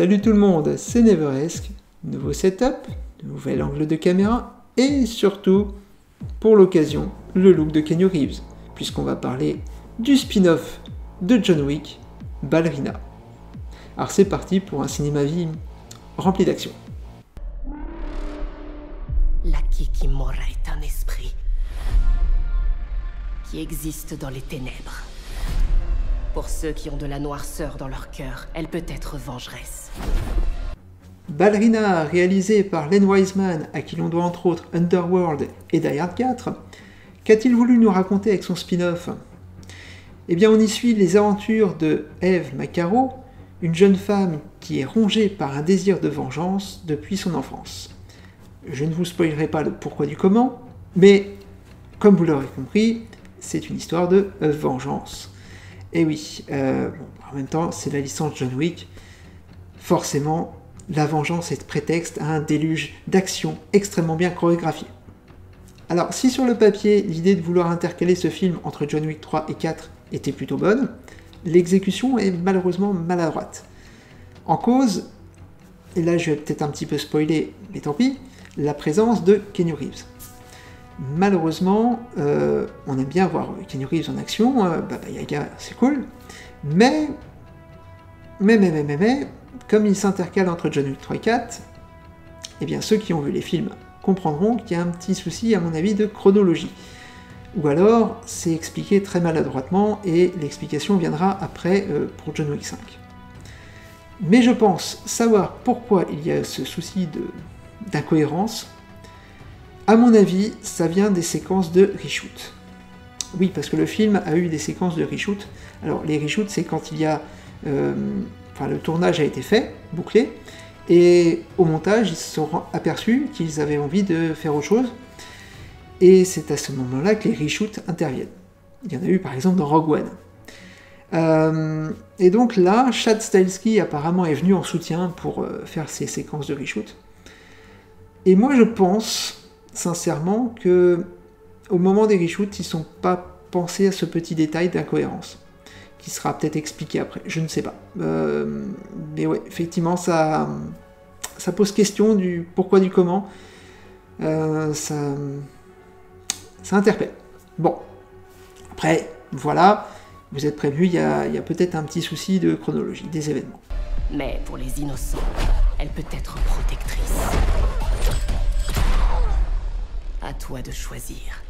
Salut tout le monde, c'est Neveresque, nouveau setup, nouvel angle de caméra et surtout, pour l'occasion, le look de Keanu Reeves, puisqu'on va parler du spin-off de John Wick, Ballerina. Alors c'est parti pour un cinéma-vie rempli d'action. La Kikimora est un esprit qui existe dans les ténèbres. Pour ceux qui ont de la noirceur dans leur cœur, elle peut être vengeresse. Ballerina, réalisé par Len Wiseman, à qui l'on doit entre autres Underworld et Die Hard 4, qu'a-t-il voulu nous raconter avec son spin-off? Eh bien on y suit les aventures de Eve Macaro, une jeune femme qui est rongée par un désir de vengeance depuis son enfance. Je ne vous spoilerai pas le pourquoi du comment, mais comme vous l'aurez compris, c'est une histoire de vengeance. Et oui, en même temps, c'est la licence John Wick. Forcément, la vengeance est prétexte à un déluge d'action extrêmement bien chorégraphié. Alors, si sur le papier, l'idée de vouloir intercaler ce film entre John Wick 3 et 4 était plutôt bonne, l'exécution est malheureusement maladroite. En cause, et là je vais peut-être un petit peu spoiler, mais tant pis, la présence de Keanu Reeves. Malheureusement, on aime bien voir Keanu Reeves en action, Baba Yaga, c'est cool, mais, comme il s'intercale entre John Wick 3 et 4, eh bien ceux qui ont vu les films comprendront qu'il y a un petit souci, à mon avis, de chronologie. Ou alors, c'est expliqué très maladroitement, et l'explication viendra après pour John Wick 5. Mais je pense savoir pourquoi il y a ce souci d'incohérence. À mon avis, ça vient des séquences de reshoot. Oui, parce que le film a eu des séquences de reshoot. Alors, les reshoots, c'est quand il y a... le tournage a été fait, bouclé, et au montage, ils se sont aperçus qu'ils avaient envie de faire autre chose, et c'est à ce moment-là que les reshoots interviennent. Il y en a eu, par exemple, dans Rogue One. Et donc là, Chad Stahelski, apparemment, est venu en soutien pour faire ces séquences de reshoot. Et moi, je pense... sincèrement, que au moment des reshoots, ils ne sont pas pensés à ce petit détail d'incohérence, qui sera peut-être expliqué après, je ne sais pas. Mais ouais, effectivement, ça pose question du pourquoi, du comment, ça interpelle. Bon, après, voilà, vous êtes prévenus, il y a peut-être un petit souci de chronologie des événements. Mais pour les innocents, elle peut être protectrice. À toi de choisir.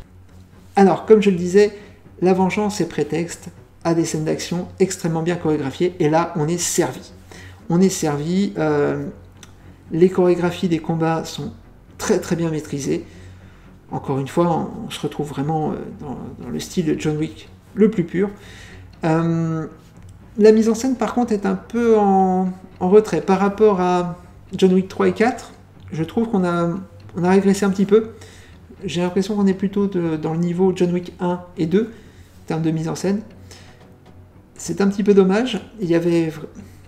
Alors, comme je le disais, la vengeance est prétexte à des scènes d'action extrêmement bien chorégraphiées, et là, on est servi. On est servi, les chorégraphies des combats sont très très bien maîtrisées. Encore une fois, on se retrouve vraiment dans le style de John Wick le plus pur. La mise en scène, par contre, est un peu en retrait. Par rapport à John Wick 3 et 4, je trouve qu'on a régressé un petit peu. J'ai l'impression qu'on est plutôt dans le niveau John Wick 1 et 2, en termes de mise en scène. C'est un petit peu dommage. Il y avait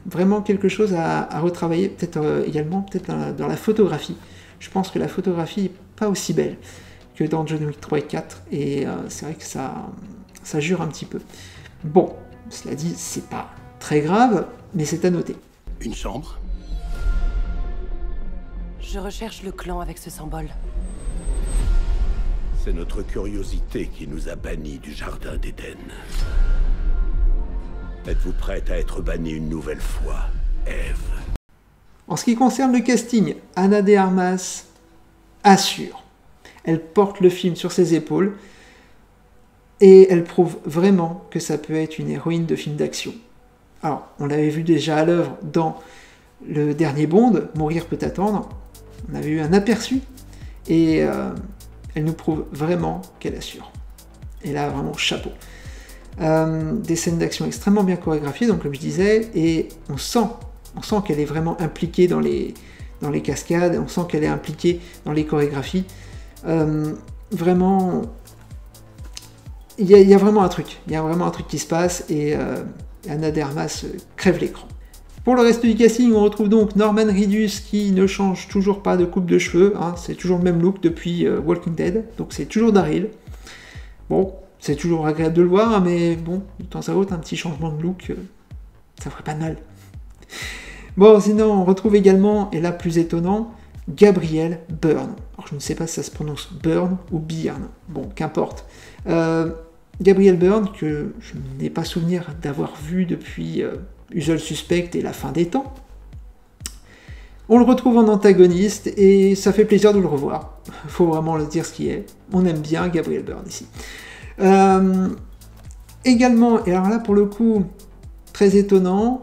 vraiment quelque chose à retravailler, peut-être également dans la photographie. Je pense que la photographie n'est pas aussi belle que dans John Wick 3 et 4, et c'est vrai que ça jure un petit peu. Bon, cela dit, c'est pas très grave, mais c'est à noter. Une chambre? Je recherche le clan avec ce symbole. C'est notre curiosité qui nous a bannis du Jardin d'Éden. Êtes-vous prête à être bannie une nouvelle fois, Eve? En ce qui concerne le casting, Ana de Armas assure. Elle porte le film sur ses épaules, et elle prouve vraiment que ça peut être une héroïne de film d'action. Alors, on l'avait vu déjà à l'œuvre dans le dernier Bond, Mourir peut attendre. On avait eu un aperçu, et... elle nous prouve vraiment qu'elle assure. Et là, vraiment, chapeau. Des scènes d'action extrêmement bien chorégraphiées, donc comme je disais, et on sent qu'elle est vraiment impliquée dans les cascades, on sent qu'elle est impliquée dans les chorégraphies. Vraiment, il y a vraiment un truc. Il y a vraiment un truc qui se passe, et Ana de Armas crève l'écran. Pour le reste du casting, on retrouve donc Norman Reedus qui ne change toujours pas de coupe de cheveux, hein, c'est toujours le même look depuis Walking Dead, donc c'est toujours Daryl. Bon, c'est toujours agréable de le voir, hein, mais bon, de temps à autre, un petit changement de look, ça ferait pas de mal. Bon, sinon, on retrouve également, et là plus étonnant, Gabriel Byrne. Alors, je ne sais pas si ça se prononce Byrne ou Byrne. Bon, qu'importe. Gabriel Byrne, que je n'ai pas souvenir d'avoir vu depuis Usual Suspect et la fin des temps. On le retrouve en antagoniste et ça fait plaisir de le revoir. Faut vraiment le dire ce qui est. On aime bien Gabriel Byrne ici. Également, et alors là pour le coup, très étonnant,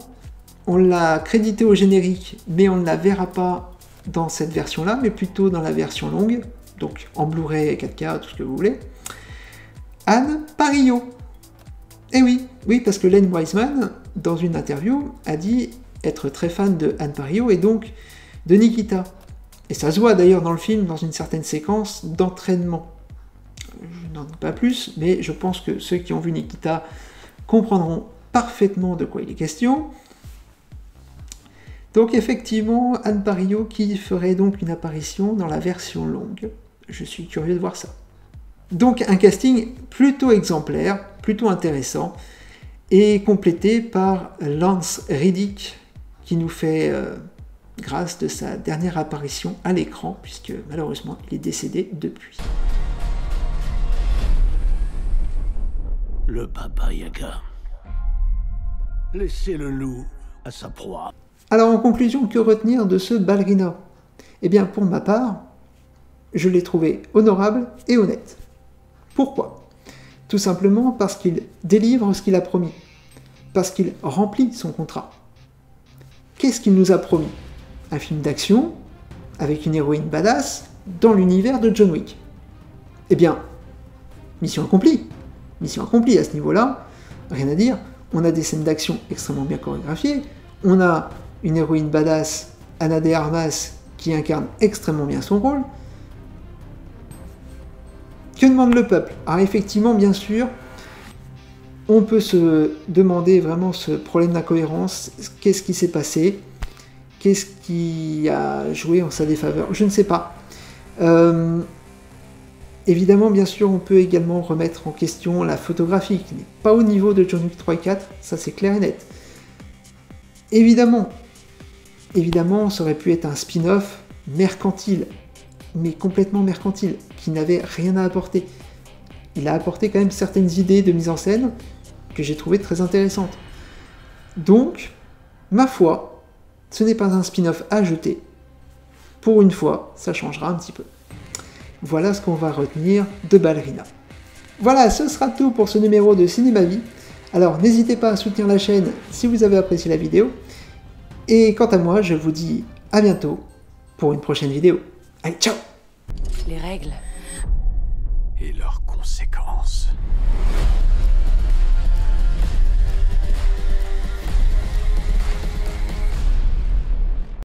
on l'a crédité au générique, mais on ne la verra pas dans cette version-là, mais plutôt dans la version longue, donc en Blu-ray, 4K, tout ce que vous voulez. Anne Parrillo. Et oui, parce que Len Wiseman, dans une interview, a dit être très fan de Anne Parrillo et donc de Nikita. Et ça se voit d'ailleurs dans le film, dans une certaine séquence d'entraînement. Je n'en dis pas plus, mais je pense que ceux qui ont vu Nikita comprendront parfaitement de quoi il est question. Donc effectivement, Anne Parrillo qui ferait donc une apparition dans la version longue. Je suis curieux de voir ça. Donc un casting plutôt exemplaire, plutôt intéressant, et complété par Lance Reddick, qui nous fait grâce de sa dernière apparition à l'écran, puisque malheureusement il est décédé depuis. Le Baba Yaga. Laissez le loup à sa proie. Alors en conclusion, que retenir de ce Ballerina? Eh bien pour ma part, je l'ai trouvé honorable et honnête. Pourquoi? Tout simplement parce qu'il délivre ce qu'il a promis. Parce qu'il remplit son contrat. Qu'est-ce qu'il nous a promis? Un film d'action, avec une héroïne badass, dans l'univers de John Wick. Eh bien, mission accomplie. Mission accomplie à ce niveau-là, rien à dire. On a des scènes d'action extrêmement bien chorégraphiées. On a une héroïne badass, Ana de Armas, qui incarne extrêmement bien son rôle. Que demande le peuple? Alors effectivement, bien sûr, on peut se demander vraiment ce problème d'incohérence. Qu'est-ce qui s'est passé? Qu'est-ce qui a joué en sa défaveur? Je ne sais pas. Évidemment, bien sûr, on peut également remettre en question la photographie, qui n'est pas au niveau de John Wick 3 et 4, ça c'est clair et net. Évidemment, ça aurait pu être un spin-off mercantile, mais complètement mercantile, qui n'avait rien à apporter. Il a apporté quand même certaines idées de mise en scène que j'ai trouvées très intéressantes. Donc, ma foi, ce n'est pas un spin-off à jeter. Pour une fois, ça changera un petit peu. Voilà ce qu'on va retenir de Ballerina. Voilà, ce sera tout pour ce numéro de Cinéma Vie. Alors, n'hésitez pas à soutenir la chaîne si vous avez apprécié la vidéo. Et quant à moi, je vous dis à bientôt pour une prochaine vidéo. Allez, ciao! Les règles. Et leurs conséquences.